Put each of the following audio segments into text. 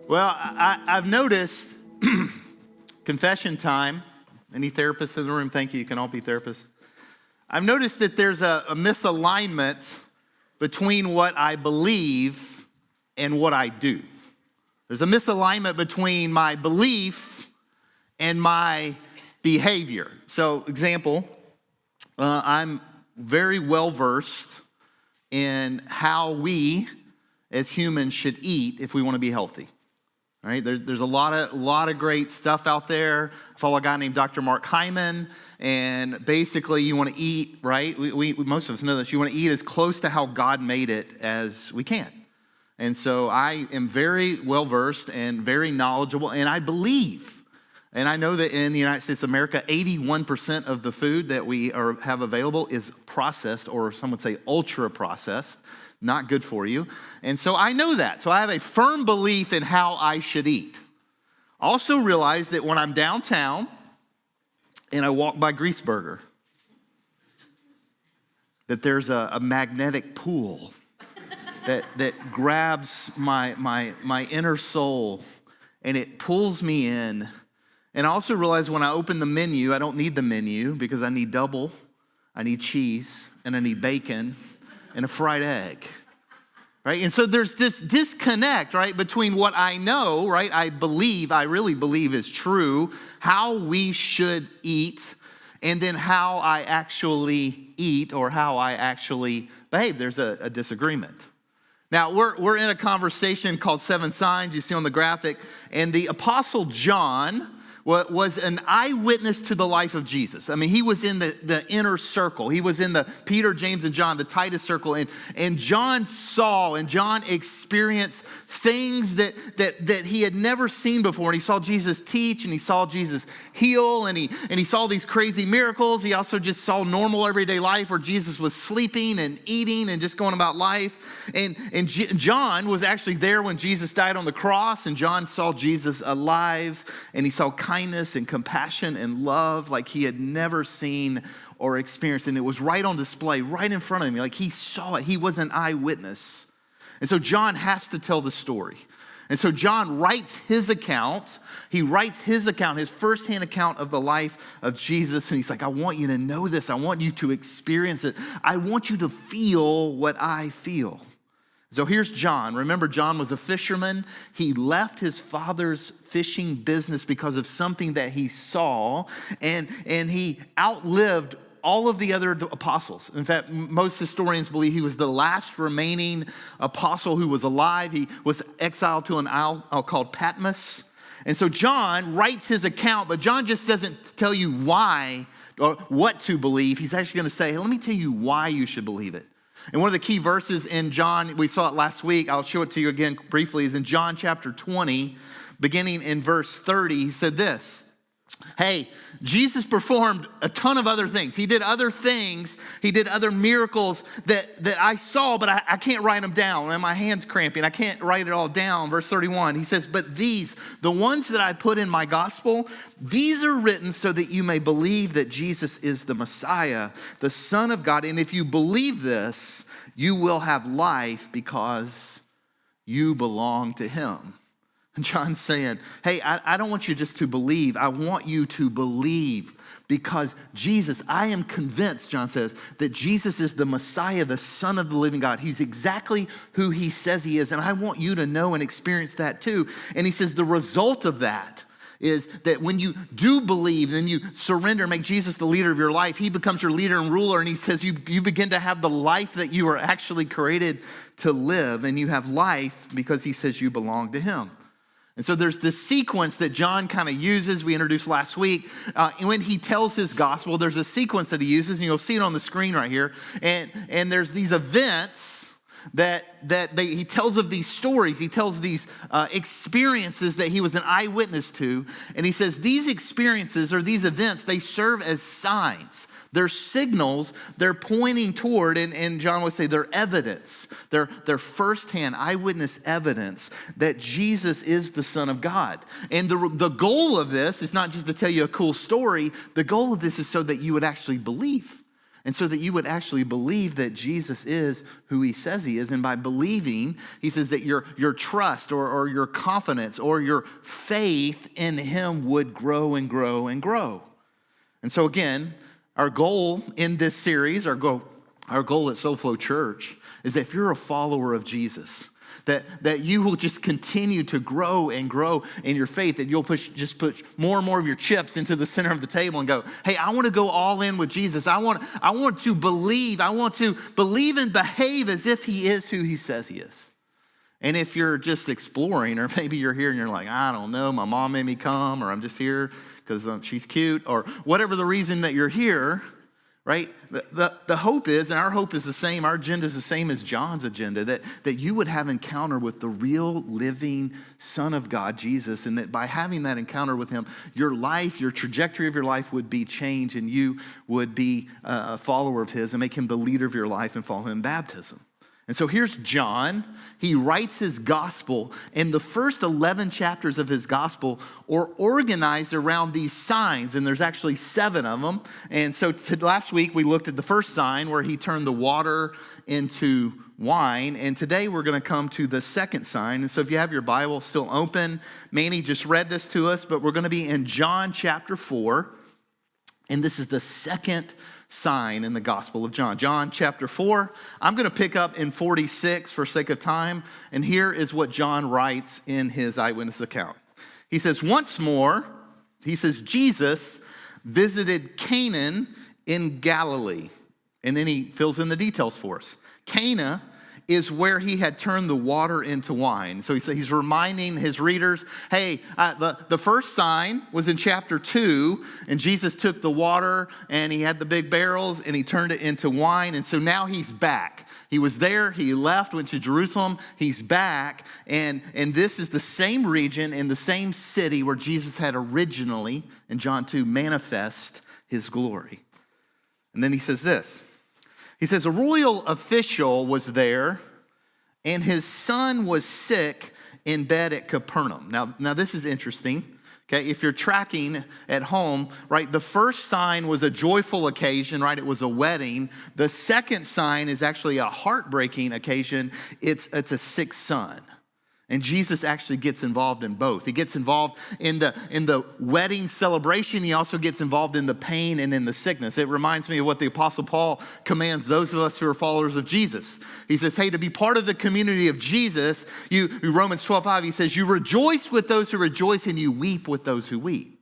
Well, I've noticed confession time. Any therapists in the room? Thank you. You can all be therapists. I've noticed that there's a misalignment between what I believe and what I do. There's a misalignment between my belief and my behavior. So, example, I'm very well versed in how we as humans should eat if we want to be healthy. All right, there's a lot of great stuff out there. I follow a guy named Dr. Mark Hyman, and basically you want to eat, right? We most of us know this. You want to eat as close to how God made it as we can. And so I am very well versed and very knowledgeable, and I believe, and I know that in the United States of America, 81% of the food that we have available is processed, or some would say ultra processed. Not good for you. And so I know that. So I have a firm belief in how I should eat. I also realize that when I'm downtown and I walk by Greaseburger, that there's a magnetic pull that grabs my inner soul and it pulls me in. And I also realize when I open the menu, I don't need the menu because I need double, I need cheese, and I need bacon, and a fried egg, right? And so there's this disconnect, right, between what I know, right, I really believe is true, how we should eat, and then how I actually eat or how I actually behave. There's a disagreement. Now, we're in a conversation called Seven Signs, you see on the graphic, and the Apostle John was an eyewitness to the life of Jesus. I mean, he was in the inner circle. He was in the Peter, James, and John, the Titus circle. And John saw and John experienced things that he had never seen before. And he saw Jesus teach, and he saw Jesus heal, and he saw these crazy miracles. He also just saw normal everyday life where Jesus was sleeping and eating and just going about life. And John was actually there when Jesus died on the cross, and John saw Jesus alive, and he saw kindness and compassion and love like he had never seen or experienced. And it was right on display, right in front of him. Like he saw it. He was an eyewitness. And so John has to tell the story. And so John writes his account. He writes his account, his firsthand account of the life of Jesus. And he's like, I want you to know this. I want you to experience it. I want you to feel what I feel. So here's John. Remember, John was a fisherman. He left his father's fishing business because of something that he saw, and he outlived all of the other apostles. In fact, most historians believe he was the last remaining apostle who was alive. He was exiled to an isle called Patmos. And so John writes his account, but John just doesn't tell you why or what to believe. He's actually going to say, hey, let me tell you why you should believe it. And one of the key verses in John, we saw it last week, I'll show it to you again briefly, is in John chapter 20, beginning in verse 30. He said this, hey, Jesus performed a ton of other things. He did other things. He did other miracles that I saw, but I can't write them down. And my hand's cramping. I can't write it all down. Verse 31, he says, but these, the ones that I put in my gospel, these are written so that you may believe that Jesus is the Messiah, the Son of God. And if you believe this, you will have life because you belong to him. And John's saying, hey, I don't want you just to believe. I want you to believe because Jesus, I am convinced, John says, that Jesus is the Messiah, the Son of the living God. He's exactly who he says he is. And I want you to know and experience that too. And he says the result of that is that when you do believe and you surrender, make Jesus the leader of your life, he becomes your leader and ruler. And he says you begin to have the life that you are actually created to live. And you have life because he says you belong to him. And so there's this sequence that John kind of uses, we introduced last week. When he tells his gospel, there's a sequence that he uses, and you'll see it on the screen right here. And there's these events that he tells of these stories. He tells these experiences that he was an eyewitness to. And he says these experiences or these events, they serve as signs. They're signals, they're pointing toward, and John would say they're evidence. They're firsthand eyewitness evidence that Jesus is the Son of God. And the goal of this is not just to tell you a cool story. The goal of this is so that you would actually believe. And so that you would actually believe that Jesus is who he says he is. And by believing, he says that your trust or your confidence or your faith in him would grow and grow and grow. And so again, our goal in this series, our goal at SoFlo Church is that if you're a follower of Jesus, that you will just continue to grow and grow in your faith, that you'll put more and more of your chips into the center of the table and go, hey, I want to go all in with Jesus. I want to believe and behave as if he is who he says he is. And if you're just exploring, or maybe you're here and you're like, I don't know, my mom made me come, or I'm just here because she's cute, or whatever the reason that you're here, right? The hope is, and our hope is the same, our agenda is the same as John's agenda, that you would have encounter with the real living Son of God, Jesus, and that by having that encounter with him, your life, your trajectory of your life would be changed, and you would be a follower of his and make him the leader of your life and follow him in baptism. And so here's John. He writes his gospel, and the first 11 chapters of his gospel are organized around these signs, and there's actually 7 of them. And so last week we looked at the first sign where he turned the water into wine, and today we're going to come to the second sign. And so if you have your Bible still open, Manny just read this to us, but we're going to be in John chapter 4, and this is the second sign in the Gospel of John. John chapter 4, I'm going to pick up in 46 for sake of time, and here is what John writes in his eyewitness account. He says, once more, Jesus visited Canaan in Galilee, and then he fills in the details for us. Cana is where he had turned the water into wine. So he's reminding his readers, hey, the first sign was in chapter 2, and Jesus took the water, and he had the big barrels, and he turned it into wine, and so now he's back. He was there, he left, went to Jerusalem, he's back, and this is the same region and the same city where Jesus had originally, in John 2, manifest his glory. And then he says this. He says, a royal official was there, and his son was sick in bed at Capernaum. Now this is interesting. Okay, if you're tracking at home, right, the first sign was a joyful occasion, right? It was a wedding. The second sign is actually a heartbreaking occasion. It's a sick son. And Jesus actually gets involved in both. He gets involved in the wedding celebration. He also gets involved in the pain and in the sickness. It reminds me of what the Apostle Paul commands those of us who are followers of Jesus. He says, hey, to be part of the community of Jesus, Romans 12:5, he says, you rejoice with those who rejoice and you weep with those who weep.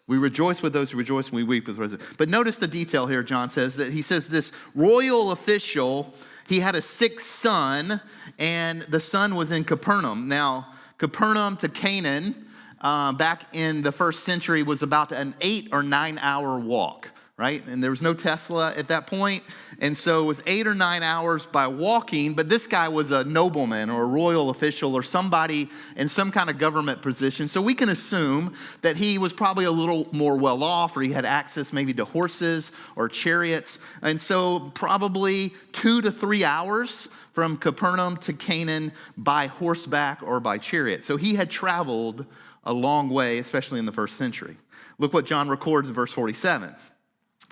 We rejoice with those who rejoice and we weep with those. But notice the detail here, John says, that he says this royal official, he had a sick son, and the son was in Capernaum. Now, Capernaum to Canaan, back in the first century, was about an 8 or 9 hour walk, right? And there was no Tesla at that point, and so it was 8 or 9 hours by walking, but this guy was a nobleman or a royal official or somebody in some kind of government position, so we can assume that he was probably a little more well off, or he had access maybe to horses or chariots, and so probably 2 to 3 hours from Capernaum to Canaan by horseback or by chariot. So he had traveled a long way, especially in the first century. Look what John records in verse 47.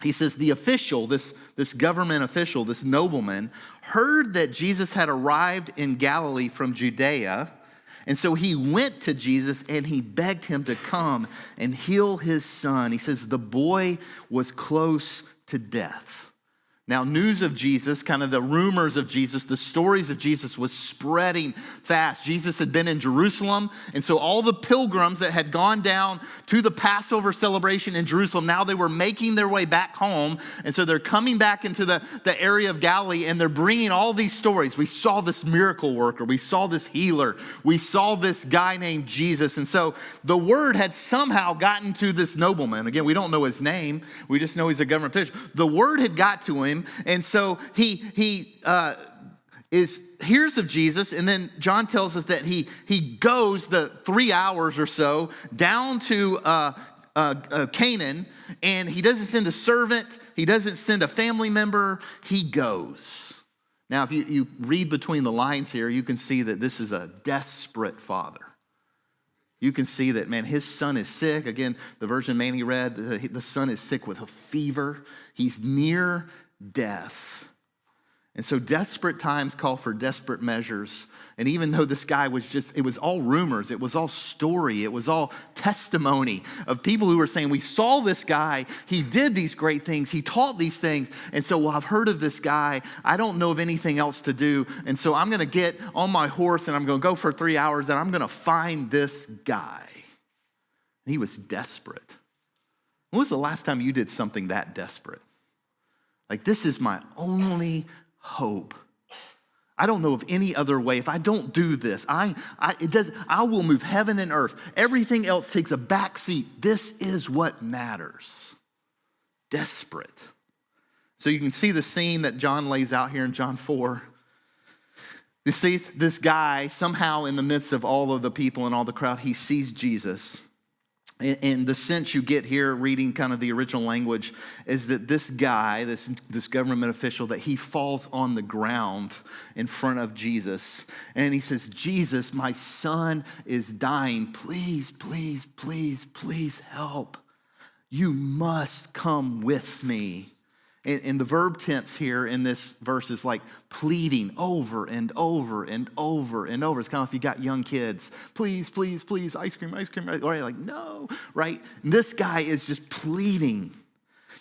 He says, the official, this government official, this nobleman, heard that Jesus had arrived in Galilee from Judea. And so he went to Jesus and he begged him to come and heal his son. He says, the boy was close to death. Now, news of Jesus, kind of the rumors of Jesus, the stories of Jesus was spreading fast. Jesus had been in Jerusalem, and so all the pilgrims that had gone down to the Passover celebration in Jerusalem, now they were making their way back home, and so they're coming back into the area of Galilee, and they're bringing all these stories. We saw this miracle worker. We saw this healer. We saw this guy named Jesus, and so the word had somehow gotten to this nobleman. Again, we don't know his name. We just know he's a government official. The word had got to him. And so he hears of Jesus, and then John tells us that he goes the 3 hours or so down to Canaan, and he doesn't send a servant, he doesn't send a family member, he goes. Now, if you read between the lines here, you can see that this is a desperate father. You can see that, man, his son is sick. Again, the version Manny read, the son is sick with a fever. He's near death. And so desperate times call for desperate measures. And even though this guy it was all rumors, it was all story, it was all testimony of people who were saying, we saw this guy, he did these great things, he taught these things. And so, well, I've heard of this guy, I don't know of anything else to do. And so I'm gonna get on my horse and I'm gonna go for 3 hours and I'm gonna find this guy. And he was desperate. When was the last time you did something that desperate? Like, this is my only hope. I don't know of any other way. If I don't do this, I will move heaven and earth. Everything else takes a back seat. This is what matters. Desperate. So you can see the scene that John lays out here in John 4. He sees this guy somehow in the midst of all of the people and all the crowd. He sees Jesus. And the sense you get here reading kind of the original language is that this guy, this government official, that he falls on the ground in front of Jesus. And he says, Jesus, my son is dying. Please, please, please, please help. You must come with me. And the verb tense here in this verse is like pleading over and over and over and over. It's kind of if you got young kids, please, please, please, ice cream, ice cream. Or like, no, right? And this guy is just pleading.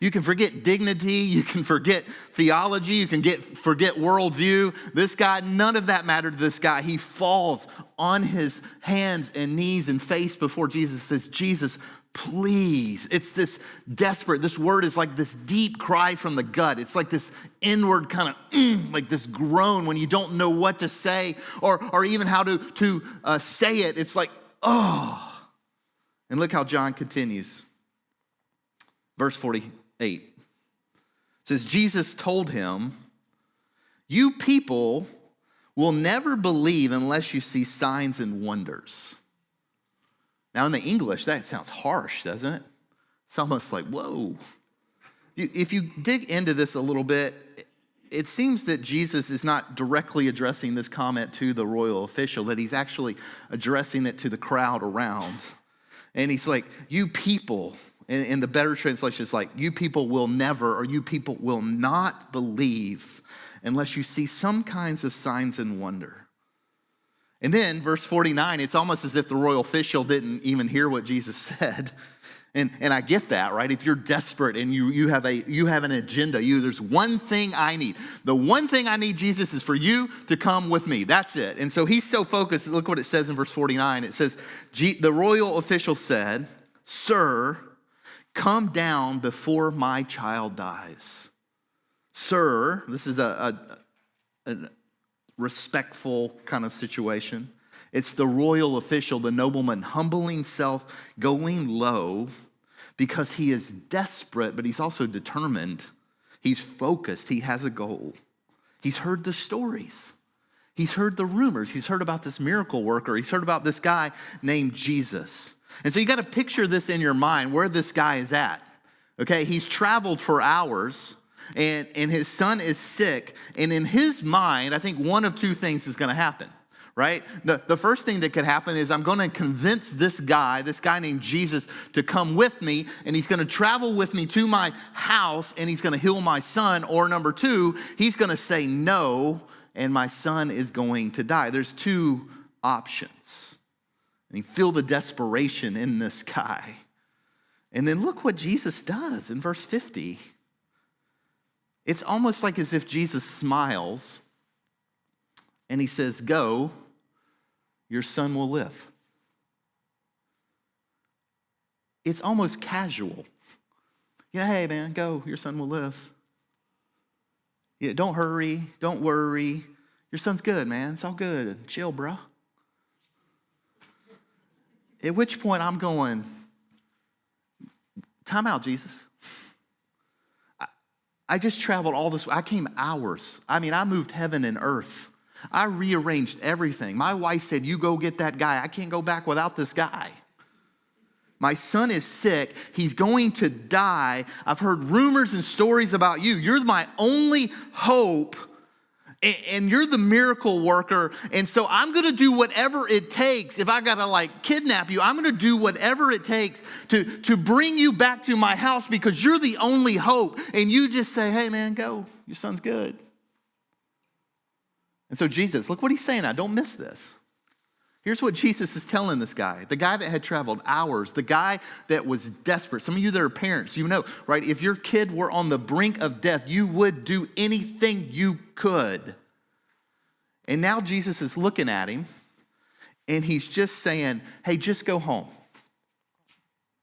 You can forget dignity. You can forget theology. You can forget worldview. This guy, none of that mattered to this guy. He falls on his hands and knees and face before Jesus and says, Jesus, please. It's this desperate, this word is like this deep cry from the gut. It's like this inward kind of, like this groan when you don't know what to say or even how to say it. It's like, oh. And look how John continues. Verse 48 says, Jesus told him, you people will never believe unless you see signs and wonders. Now in the English, that sounds harsh, doesn't it? It's almost like, whoa. If you dig into this a little bit, it seems that Jesus is not directly addressing this comment to the royal official, that he's actually addressing it to the crowd around. And he's like, you people, and the better translation is like, you people will never, or you people will not believe unless you see some kinds of signs and wonder. And then verse 49, it's almost as if the royal official didn't even hear what Jesus said. And I get that, right? If you're desperate and you have an agenda, there's one thing I need. The one thing I need, Jesus, is for you to come with me. That's it. And so he's so focused. Look what it says in verse 49. It says, the royal official said, Sir, come down before my child dies. Sir, this is a respectful kind of situation. It's the royal official, the nobleman, humbling himself, going low because he is desperate, but he's also determined. He's focused. He has a goal. He's heard the stories. He's heard the rumors. He's heard about this miracle worker. He's heard about this guy named Jesus. And so you got to picture this in your mind, where this guy is at. Okay, he's traveled for hours. And his son is sick. And in his mind, I think one of two things is going to happen, right? The first thing that could happen is I'm going to convince this guy named Jesus, to come with me. And he's going to travel with me to my house. And he's going to heal my son. Or number two, he's going to say no. And my son is going to die. There's two options. And you feel the desperation in this guy. And then look what Jesus does in verse 50. It's almost like as if Jesus smiles and he says, go, your son will live. It's almost casual. Yeah, hey man, go, your son will live. Yeah, don't hurry, don't worry. Your son's good, man. It's all good. Chill, bro. At which point I'm going, time out, Jesus. I just traveled all this. I came hours. I moved heaven and earth. I rearranged everything. My wife said, you go get that guy. I can't go back without this guy. My son is sick. He's going to die. I've heard rumors and stories about you. You're my only hope. and you're the miracle worker. And so I'm going to do whatever it takes. If I got to like kidnap you, I'm going to do whatever it takes to bring you back to my house because you're the only hope. And you just say, hey man, go. Your son's good. And so Jesus, look what he's saying now. Don't miss this. Here's what Jesus is telling this guy, the guy that had traveled hours, the guy that was desperate. Some of you that are parents, you know, right? If your kid were on the brink of death, you would do anything you could. And now Jesus is looking at him and he's just saying, hey, just go home.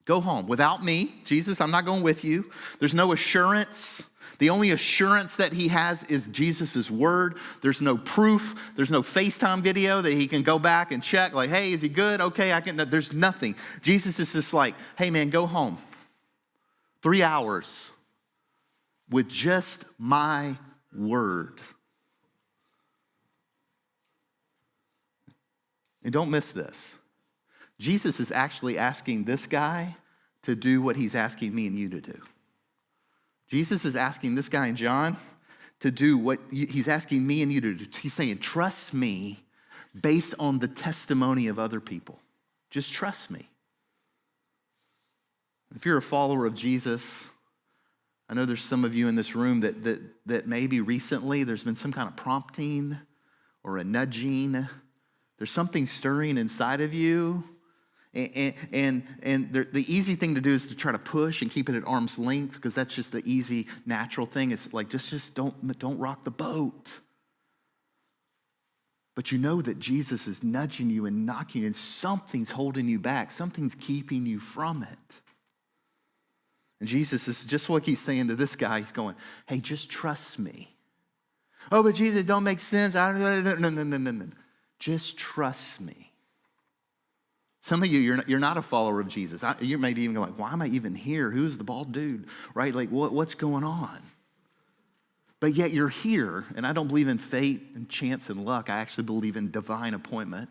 Go home. Without me, Jesus, I'm not going with you. There's no assurance. The only assurance that he has is Jesus' word. There's no proof. There's no FaceTime video that he can go back and check. Like, hey, is he good? Okay, I can. There's nothing. Jesus is just like, hey, man, go home. 3 hours with just my word. And don't miss this. Jesus is actually asking this guy to do what he's asking me and you to do. Jesus is asking this guy in John to do what he's asking me and you to do. He's saying, trust me based on the testimony of other people. Just trust me. If you're a follower of Jesus, I know there's some of you in this room that maybe recently there's been some kind of prompting or a nudging. There's something stirring inside of you. And the easy thing to do is to try to push and keep it at arm's length because that's just the easy, natural thing. It's like, just don't rock the boat. But you know that Jesus is nudging you and knocking you, and something's holding you back. Something's keeping you from it. And Jesus is just what he's saying to this guy. He's going, hey, just trust me. Oh, but Jesus, it don't make sense. No. Just trust me. Some of you, you're not a follower of Jesus. You're maybe even going, why am I even here? Who's the bald dude, right? Like, what's going on? But yet you're here, and I don't believe in fate and chance and luck. I actually believe in divine appointment.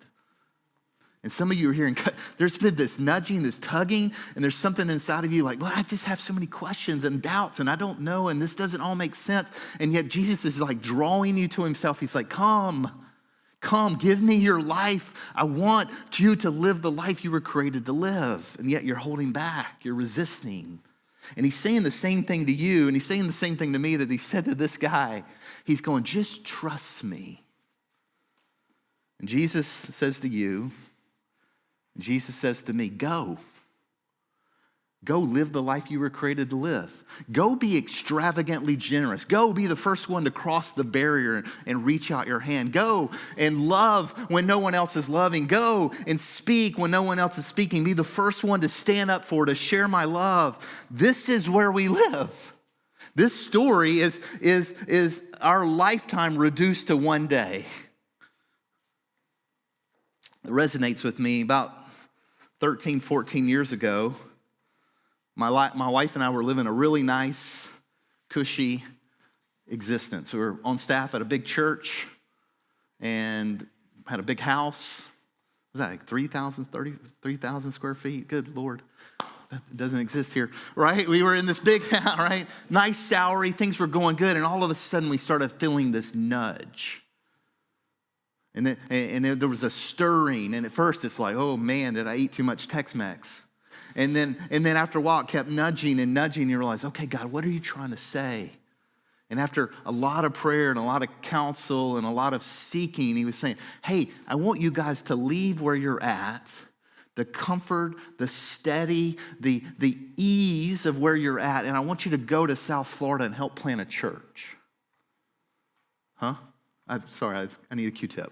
And some of you are here, and there's been this nudging, this tugging, and there's something inside of you like, well, I just have so many questions and doubts, and I don't know, and this doesn't all make sense. And yet Jesus is like drawing you to himself. He's like, come, give me your life. I want you to live the life you were created to live. And yet you're holding back, you're resisting. And he's saying the same thing to you, and he's saying the same thing to me that he said to this guy. He's going, just trust me. And Jesus says to you, Jesus says to me, go. Go live the life you were created to live. Go be extravagantly generous. Go be the first one to cross the barrier and reach out your hand. Go and love when no one else is loving. Go and speak when no one else is speaking. Be the first one to stand up for, to share my love. This is where we live. This story is our lifetime reduced to one day. It resonates with me. About 13, 14 years ago, my wife and I were living a really nice, cushy existence. We were on staff at a big church and had a big house. Was that like 3,000 square feet? Good Lord. That doesn't exist here, right? We were in this big house, right? Nice salary. Things were going good. And all of a sudden, we started feeling this nudge. And then there was a stirring. And at first, it's like, oh, man, did I eat too much Tex-Mex? And then after a while, it kept nudging and nudging. And you realize, okay, God, what are you trying to say? And after a lot of prayer and a lot of counsel and a lot of seeking, he was saying, hey, I want you guys to leave where you're at, the comfort, the steady, the ease of where you're at, and I want you to go to South Florida and help plant a church. Huh? I'm sorry, I need a Q-tip.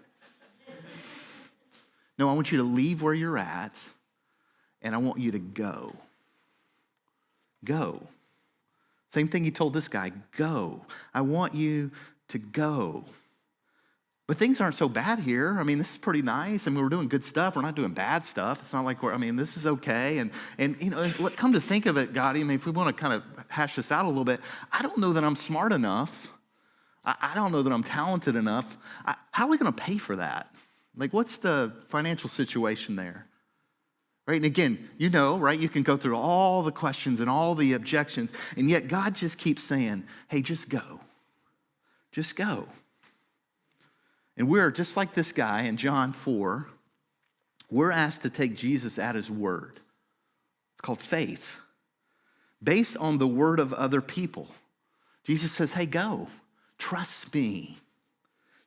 No, I want you to leave where you're at, and I want you to go. Go. Same thing he told this guy, go. I want you to go. But things aren't so bad here. I mean, this is pretty nice. I mean, we're doing good stuff. We're not doing bad stuff. It's not like this is okay. And you know, come to think of it, Gotti, I mean, if we want to kind of hash this out a little bit, I don't know that I'm smart enough. I don't know that I'm talented enough. How are we going to pay for that? Like, what's the financial situation there? Right? And again, you know, right? You can go through all the questions and all the objections, and yet God just keeps saying, hey, just go. Just go. And we're just like this guy in John 4. We're asked to take Jesus at his word. It's called faith, based on the word of other people. Jesus says, hey, go. Trust me.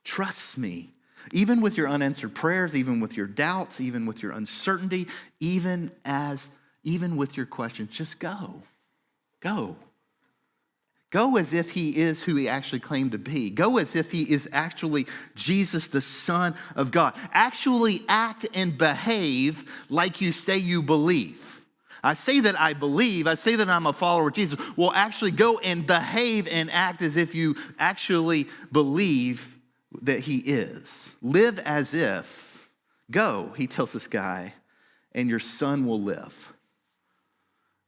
Trust me. Even with your unanswered prayers, even with your doubts, even with your uncertainty, even with your questions, just go. Go. Go as if he is who he actually claimed to be. Go as if he is actually Jesus, the Son of God. Actually act and behave like you say you believe. I say that I believe. I say that I'm a follower of Jesus. Well, actually go and behave and act as if you actually believe that he is. Live as if. Go, he tells this guy, and your son will live.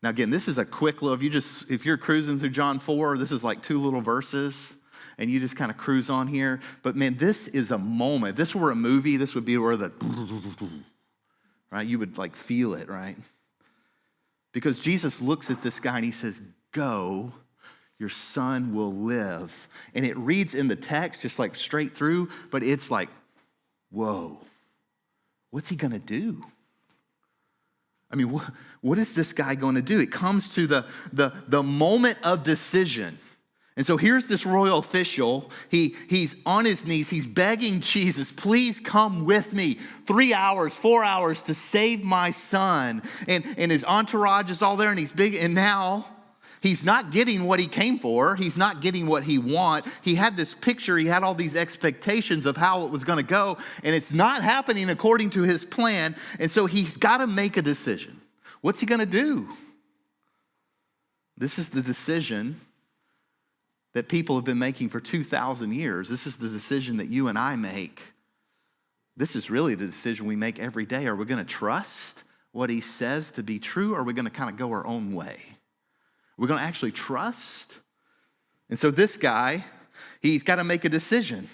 Now again, this is a quick little, if you're cruising through John 4, this is like 2 little verses, and you just kind of cruise on here. But man, this is a moment. If this were a movie, this would be where right? You would like feel it, right? Because Jesus looks at this guy and he says, go, your son will live. And it reads in the text just like straight through, but it's like, whoa, what's he gonna do? I mean, what is this guy going to do? It comes to the moment of decision. And so here's this royal official. He's on his knees. He's begging Jesus, please come with me 3 hours, 4 hours to save my son. And his entourage is all there and he's big. And now he's not getting what he came for. He's not getting what he wants. He had this picture. He had all these expectations of how it was going to go. And it's not happening according to his plan. And so he's got to make a decision. What's he going to do? This is the decision that people have been making for 2,000 years. This is the decision that you and I make. This is really the decision we make every day. Are we going to trust what he says to be true, or are we going to kind of go our own way? We're going to actually trust. And so this guy, he's got to make a decision.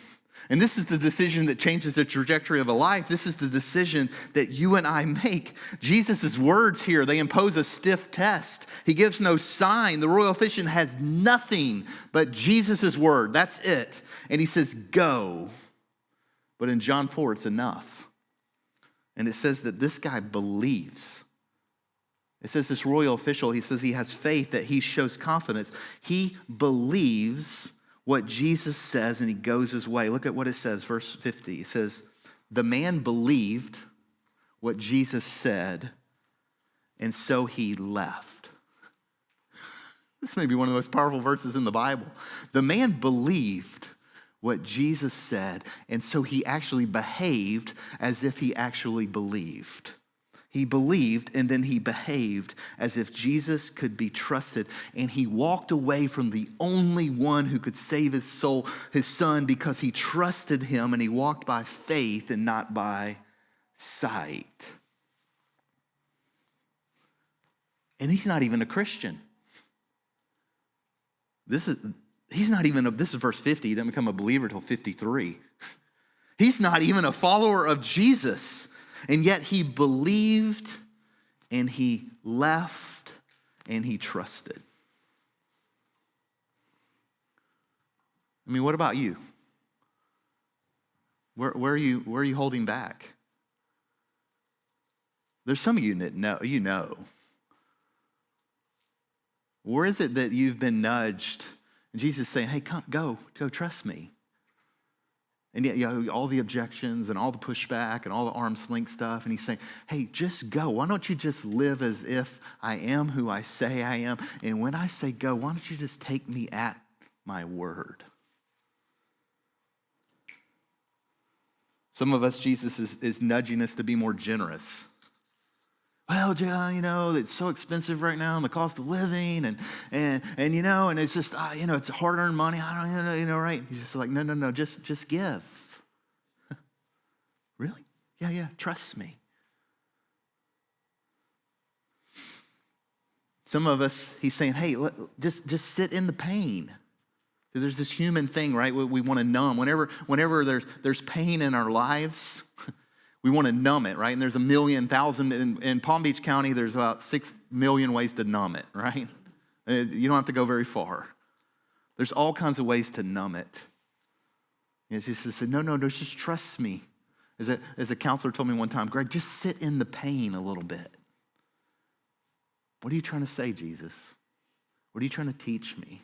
And this is the decision that changes the trajectory of a life. This is the decision that you and I make. Jesus' words here, they impose a stiff test. He gives no sign. The royal official has nothing but Jesus' word. That's it. And he says, go. But in John 4, it's enough. And it says that this guy believes. It says this royal official, he says he has faith, that he shows confidence. He believes what Jesus says and he goes his way. Look at what it says, verse 50. It says, the man believed what Jesus said, and so he left. This may be one of the most powerful verses in the Bible. The man believed what Jesus said, and so he actually behaved as if he actually believed. He believed and then he behaved as if Jesus could be trusted. And he walked away from the only one who could save his soul, his son, because he trusted him and he walked by faith and not by sight. And he's not even a Christian. This is verse 50. He didn't become a believer until 53. He's not even a follower of Jesus. And yet he believed and he left and he trusted. I mean, what about you? Where are you holding back? There's some of you that know. Where is it that you've been nudged? And Jesus is saying, hey, come, go, trust me. And yet, all the objections and all the pushback and all the arm's length stuff. And he's saying, hey, just go. Why don't you just live as if I am who I say I am? And when I say go, why don't you just take me at my word? Some of us, Jesus is nudging us to be more generous. Well, John, it's so expensive right now and the cost of living and it's just, it's hard-earned money. I don't, right? He's just like, no, just give. Really? Yeah, trust me. Some of us, he's saying, hey, just sit in the pain. There's this human thing, right? We want to numb. Whenever there's pain in our lives, we want to numb it, right? And there's 1,000,000 in Palm Beach County. There's about 6 million ways to numb it, right? You don't have to go very far. There's all kinds of ways to numb it. And Jesus said, no, just trust me. As a counselor told me one time, Greg, just sit in the pain a little bit. What are you trying to say, Jesus? What are you trying to teach me?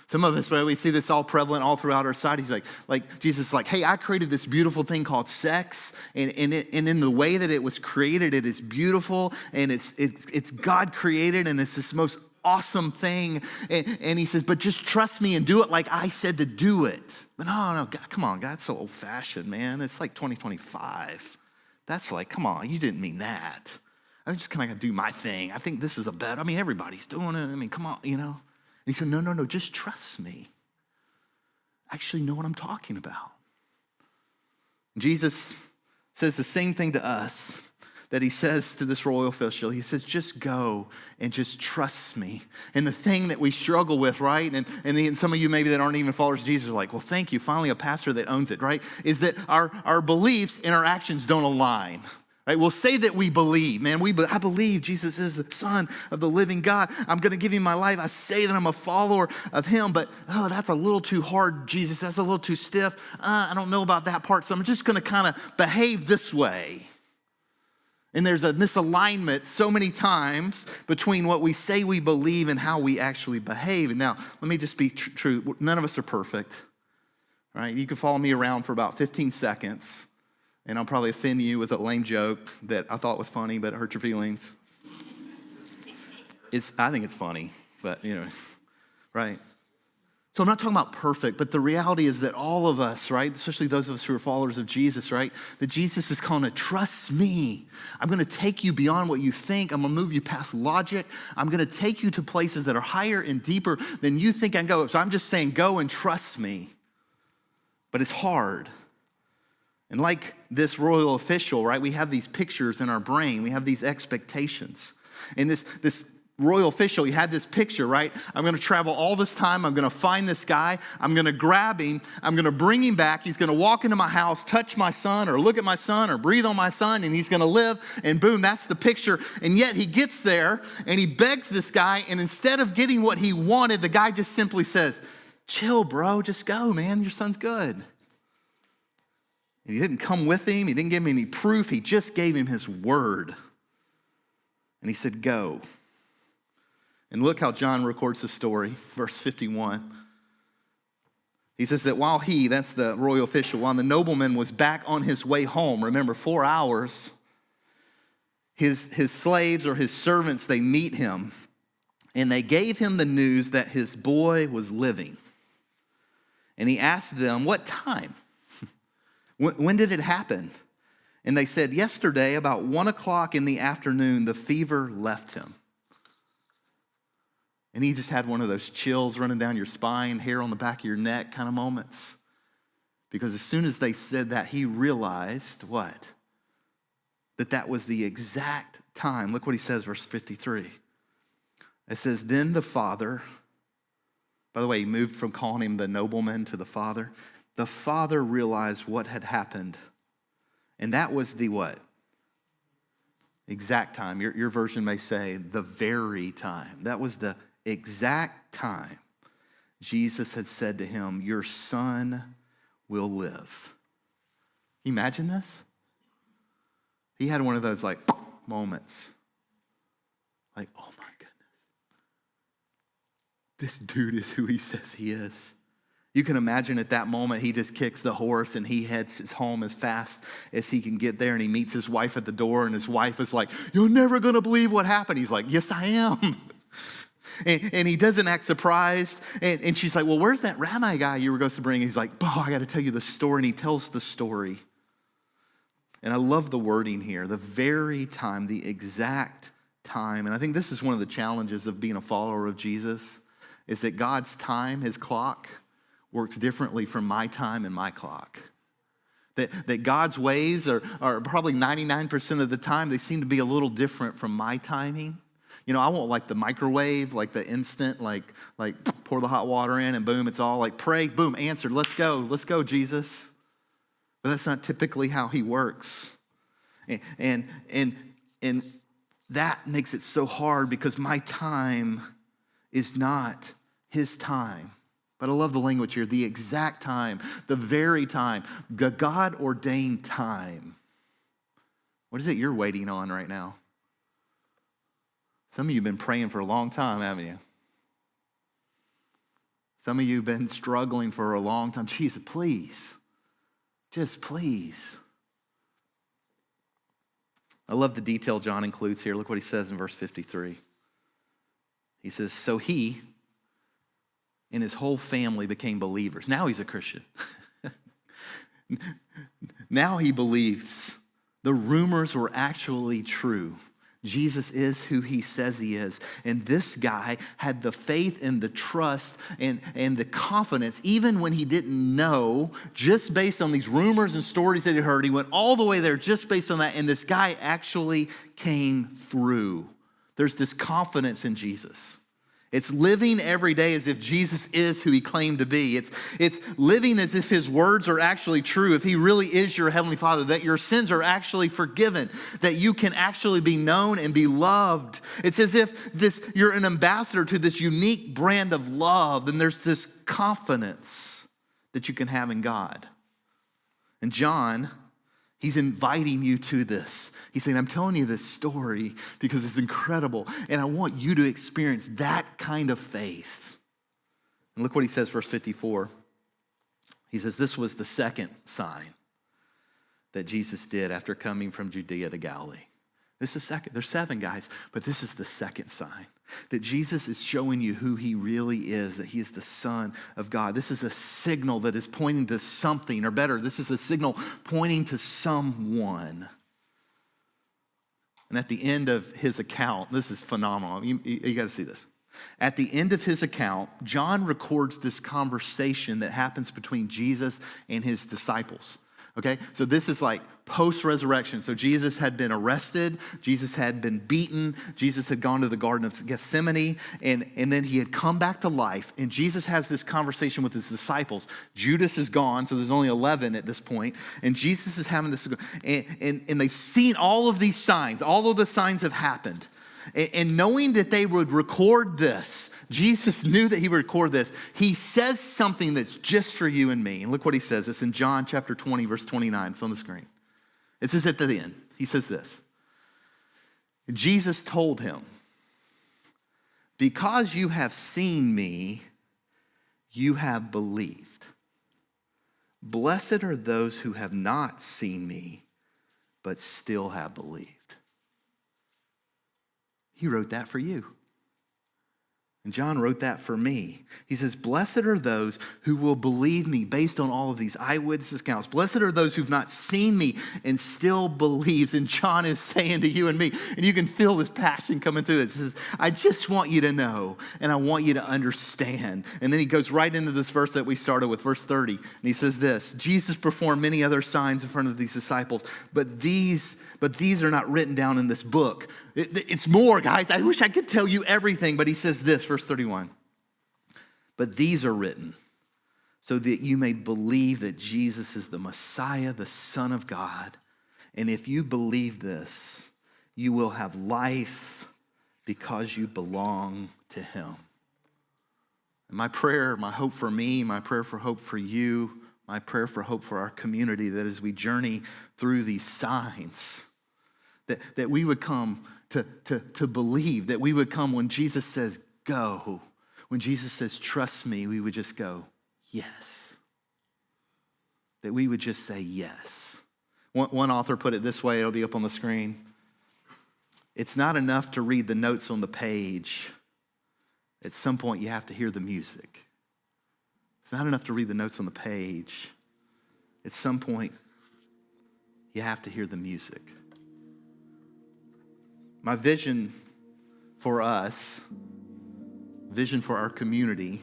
Some of us, we see this all prevalent all throughout our society. He's like Jesus is like, hey, I created this beautiful thing called sex, and in the way that it was created, it is beautiful, and it's God created, and it's this most awesome thing. And he says, but just trust me and do it like I said to do it. But no, God, come on, God's so old-fashioned, man. It's like 2025. That's like, come on, you didn't mean that. I'm just kind of gonna do my thing. I think this is a bet. I mean, everybody's doing it. I mean, come on, you know. And he said, no, just trust me. I actually know what I'm talking about. Jesus says the same thing to us that he says to this royal official. He says, just go and just trust me. And the thing that we struggle with, right? And some of you maybe that aren't even followers of Jesus are like, well, thank you, finally a pastor that owns it, right? Is that our beliefs and our actions don't align. Right? We'll say that we believe, man. I believe Jesus is the Son of the living God. I'm going to give him my life. I say that I'm a follower of him, but that's a little too hard, Jesus. That's a little too stiff. I don't know about that part, so I'm just going to kind of behave this way. And there's a misalignment so many times between what we say we believe and how we actually behave. And now, let me just be true. None of us are perfect. Right? You can follow me around for about 15 seconds. And I'll probably offend you with a lame joke that I thought was funny, but it hurt your feelings. I think it's funny, but right? So I'm not talking about perfect, but the reality is that all of us, right, especially those of us who are followers of Jesus, right, that Jesus is calling to trust me. I'm going to take you beyond what you think. I'm going to move you past logic. I'm going to take you to places that are higher and deeper than you think I can go. So I'm just saying, go and trust me. But it's hard. And like this royal official, right, we have these pictures in our brain. We have these expectations. And this royal official, he had this picture, right? I'm going to travel all this time. I'm going to find this guy. I'm going to grab him. I'm going to bring him back. He's going to walk into my house, touch my son, or look at my son, or breathe on my son, and he's going to live. And boom, that's the picture. And yet he gets there, and he begs this guy, and instead of getting what he wanted, the guy just simply says, chill, bro. Just go, man. Your son's good. He didn't come with him. He didn't give him any proof. He just gave him his word. And he said, go. And look how John records the story, verse 51. He says that while that's the royal official, while the nobleman was back on his way home, remember 4 hours, his slaves or his servants, they meet him. And they gave him the news that his boy was living. And he asked them, what time? When did it happen? And they said, yesterday, about 1 o'clock in the afternoon, the fever left him. And he just had one of those chills running down your spine, hair on the back of your neck kind of moments. Because as soon as they said that, he realized what? That was the exact time. Look what he says, verse 53. It says, then the father, by the way, he moved from calling him the nobleman to the father. The father realized what had happened. And that was the what? Exact time. Your version may say the very time. That was the exact time Jesus had said to him, your son will live. Can you imagine this? He had one of those like moments. Like, oh my goodness. This dude is who he says he is. You can imagine at that moment, he just kicks the horse and he heads home as fast as he can get there. And he meets his wife at the door and his wife is like, you're never going to believe what happened. He's like, yes, I am. And he doesn't act surprised. And she's like, well, where's that rabbi guy you were supposed to bring? And he's like, I got to tell you the story. And he tells the story. And I love the wording here, the very time, the exact time. And I think this is one of the challenges of being a follower of Jesus, is that God's time, his clock, works differently from my time and my clock. That God's ways are probably 99% of the time, they seem to be a little different from my timing. I want like the microwave, like the instant, like pour the hot water in and boom, it's all like pray, boom, answered. Let's go, Jesus. But that's not typically how he works. And that makes it so hard because my time is not his time. But I love the language here, the exact time, the very time, the God-ordained time. What is it you're waiting on right now? Some of you have been praying for a long time, haven't you? Some of you have been struggling for a long time. Jesus, please, just please. I love the detail John includes here. Look what he says in verse 53. He says, so he and his whole family became believers. Now he's a Christian. Now he believes the rumors were actually true. Jesus is who he says he is. And this guy had the faith and the trust and the confidence, even when he didn't know, just based on these rumors and stories that he heard. He went all the way there just based on that. And this guy actually came through. There's this confidence in Jesus. It's living every day as if Jesus is who he claimed to be. It's living as if his words are actually true, if he really is your heavenly Father, that your sins are actually forgiven, that you can actually be known and be loved. It's as if you're an ambassador to this unique brand of love, and there's this confidence that you can have in God. And John, he's inviting you to this. He's saying, I'm telling you this story because it's incredible, and I want you to experience that kind of faith. And look what he says, verse 54. He says, this was the second sign that Jesus did after coming from Judea to Galilee. This is second. There's 7 guys, but this is the second sign that Jesus is showing you who he really is, that he is the Son of God. This is a signal that is pointing to something, or better, this is a signal pointing to someone. And at the end of his account, this is phenomenal. You got to see this. At the end of his account, John records this conversation that happens between Jesus and his disciples. Okay, so this is like post-resurrection. So Jesus had been arrested, Jesus had been beaten, Jesus had gone to the Garden of Gethsemane, and then he had come back to life, and Jesus has this conversation with his disciples. Judas is gone, so there's only 11 at this point, and Jesus is having this, and they've seen all of these signs, all of the signs have happened. And knowing that they would record this, Jesus knew that he would record this. He says something that's just for you and me. And look what he says. It's in John chapter 20, verse 29. It's on the screen. It says at the end. He says this. Jesus told him, because you have seen me, you have believed. Blessed are those who have not seen me, but still have believed. He wrote that for you. And John wrote that for me. He says, blessed are those who will believe me based on all of these eyewitness accounts. Blessed are those who've not seen me and still believes. And John is saying to you and me, and you can feel this passion coming through this. He says, I just want you to know, and I want you to understand. And then he goes right into this verse that we started with, verse 30. And he says this, Jesus performed many other signs in front of these disciples, but these are not written down in this book. It's more, guys. I wish I could tell you everything, but he says this, verse 31. But these are written so that you may believe that Jesus is the Messiah, the Son of God. And if you believe this, you will have life because you belong to him. And my prayer, my hope for me, my prayer for hope for you, my prayer for hope for our community, that as we journey through these signs, that we would come to believe, that we would come when Jesus says, go. When Jesus says, trust me, we would just go, yes. That we would just say yes. One author put it this way, it'll be up on the screen. It's not enough to read the notes on the page. At some point, you have to hear the music. It's not enough to read the notes on the page. At some point, you have to hear the music. My vision for us, vision for our community,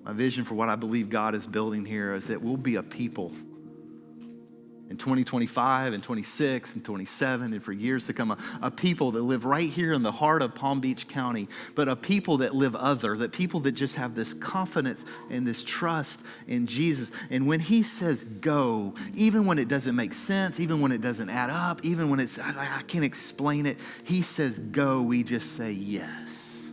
my vision for what I believe God is building here is that we'll be a people in 2025 and 26 and 27 and for years to come, a people that live right here in the heart of Palm Beach County, but a people that live other, that people that just have this confidence and this trust in Jesus. And when he says go, even when it doesn't make sense, even when it doesn't add up, even when I can't explain it, he says go, we just say yes.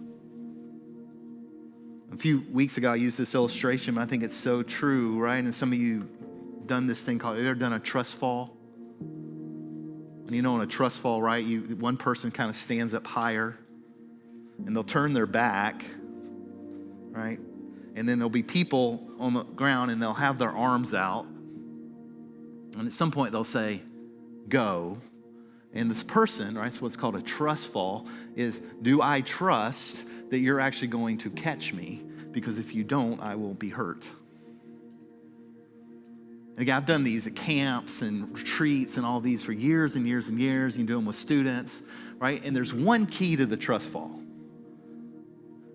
A few weeks ago, I used this illustration, but I think it's so true, right? And some of you done this thing called, you ever done a trust fall? And you know, in a trust fall, right, one person kind of stands up higher, and they'll turn their back, right? And then there'll be people on the ground, and they'll have their arms out. And at some point, they'll say, go. And this person, right, so what's called a trust fall, is, do I trust that you're actually going to catch me? Because if you don't, I will be hurt. And again, I've done these at camps and retreats and all these for years and years and years. You do them with students, right? And there's one key to the trust fall.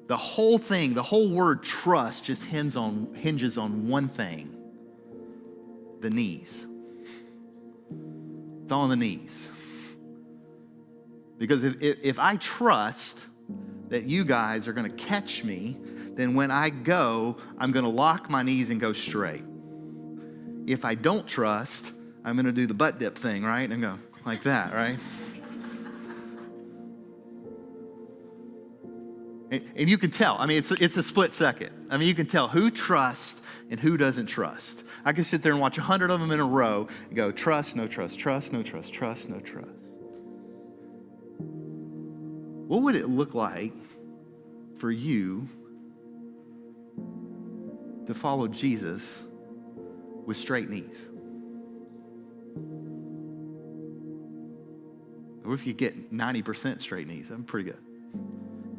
The whole thing, the whole word trust just hinges on one thing: the knees. It's all on the knees. Because if I trust that you guys are going to catch me, then when I go, I'm going to lock my knees and go straight. If I don't trust, I'm going to do the butt dip thing, right? And go like that, right? And you can tell. I mean, it's a split second. I mean, you can tell who trusts and who doesn't trust. I can sit there and watch 100 of them in a row and go, trust, no trust, trust, no trust, trust, no trust. What would it look like for you to follow Jesus with straight knees? Or if you get 90% straight knees, I'm pretty good.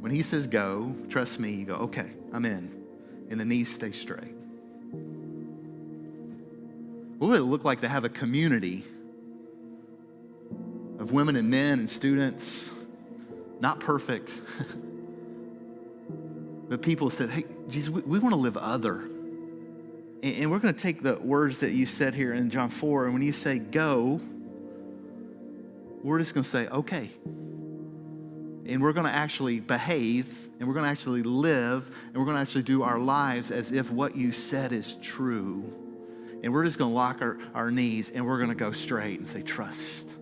When he says go, trust me, you go, okay, I'm in. And the knees stay straight. What would it look like to have a community of women and men and students, not perfect, but people said, hey, Jesus, we want to live other. And we're going to take the words that you said here in John 4, and when you say go, we're just going to say, okay. And we're going to actually behave, and we're going to actually live, and we're going to actually do our lives as if what you said is true. And we're just going to lock our knees, and we're going to go straight and say, trust.